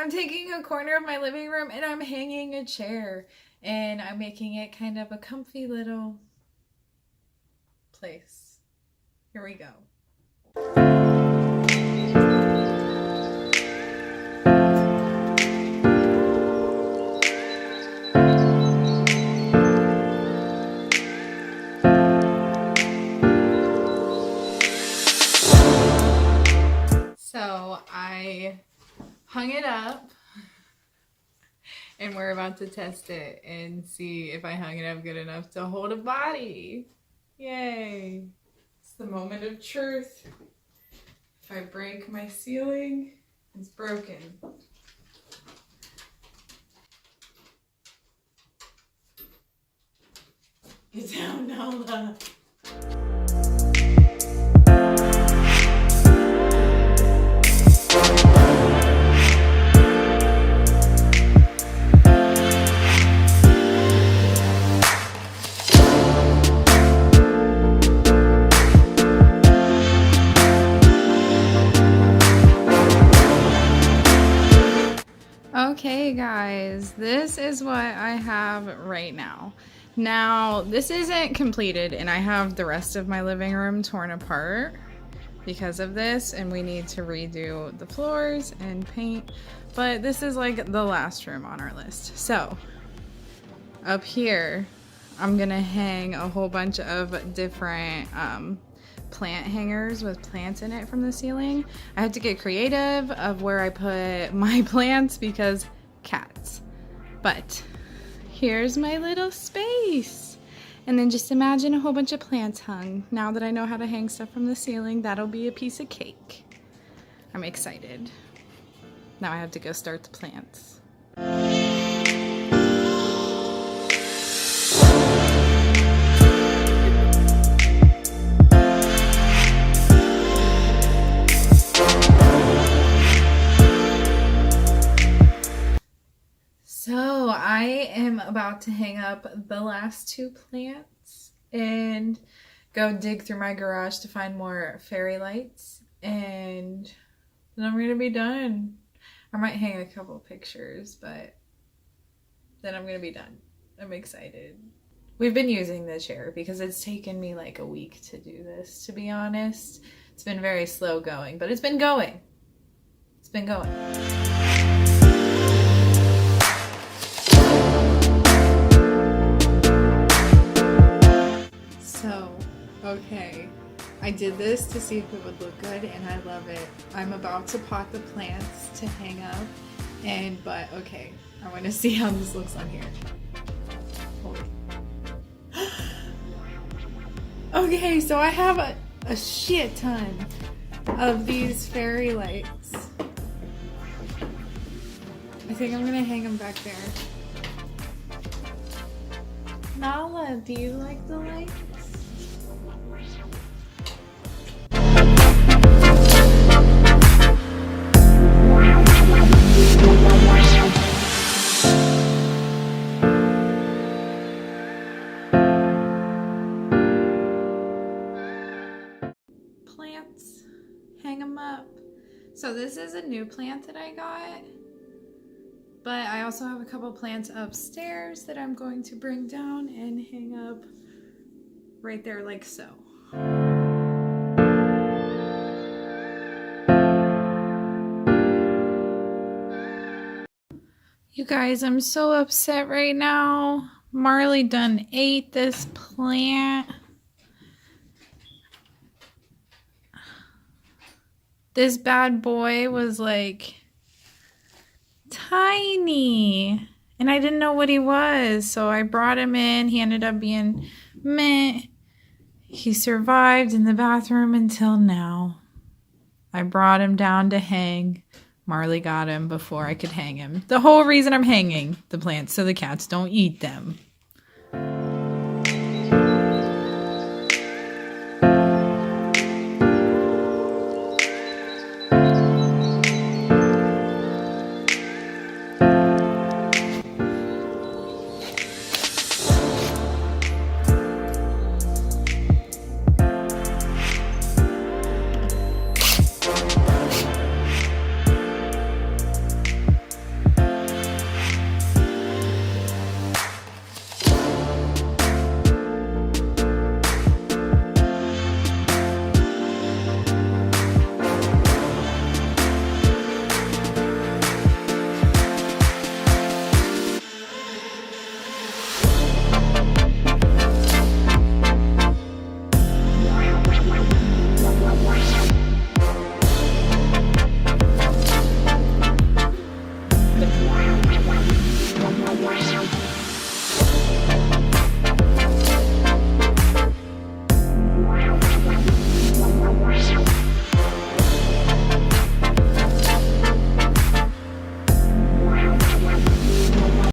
I'm taking a corner of my living room and I'm hanging a chair and I'm making it kind of a comfy little place. Here we go. So I hung it up and we're about to test it and see if I hung it up good enough to hold a body. Yay. It's the moment of truth. If I break my ceiling, it's broken. Get down, Nala. Okay guys, this is what I have right now. Now, this isn't completed and I have the rest of my living room torn apart because of this and we need to redo the floors and paint, but this is like the last room on our list. So, up here, I'm gonna hang a whole bunch of different plant hangers with plants in it from the ceiling. I had to get creative of where I put my plants because cats. But here's my little space. And then just imagine a whole bunch of plants hung. Now that I know how to hang stuff from the ceiling, that'll be a piece of cake. I'm excited. Now I have to go start the plants. So I am about to hang up the last two plants and go dig through my garage to find more fairy lights, and then I'm gonna be done. I might hang a couple pictures, but then I'm gonna be done. I'm excited. We've been using the chair because it's taken me like a week to do this, to be honest. It's been very slow going, but it's been going. It's been going. Okay, I did this to see if it would look good and I love it. I'm about to pot the plants to hang up but okay, I want to see how this looks on here. Okay, so I have a shit ton of these fairy lights. I think I'm gonna hang them back there. Nala, do you like the lights? Plants, hang them up. So this is a new plant that I got, but I also have a couple plants upstairs that I'm going to bring down and hang up right there like so. You guys, I'm so upset right now. Marley done ate this plant. This bad boy was like tiny and I didn't know what he was, so I brought him in. He ended up being meh. He survived in the bathroom until now. I brought him down to hang. Marley got him before I could hang him. The whole reason I'm hanging the plants so the cats don't eat them.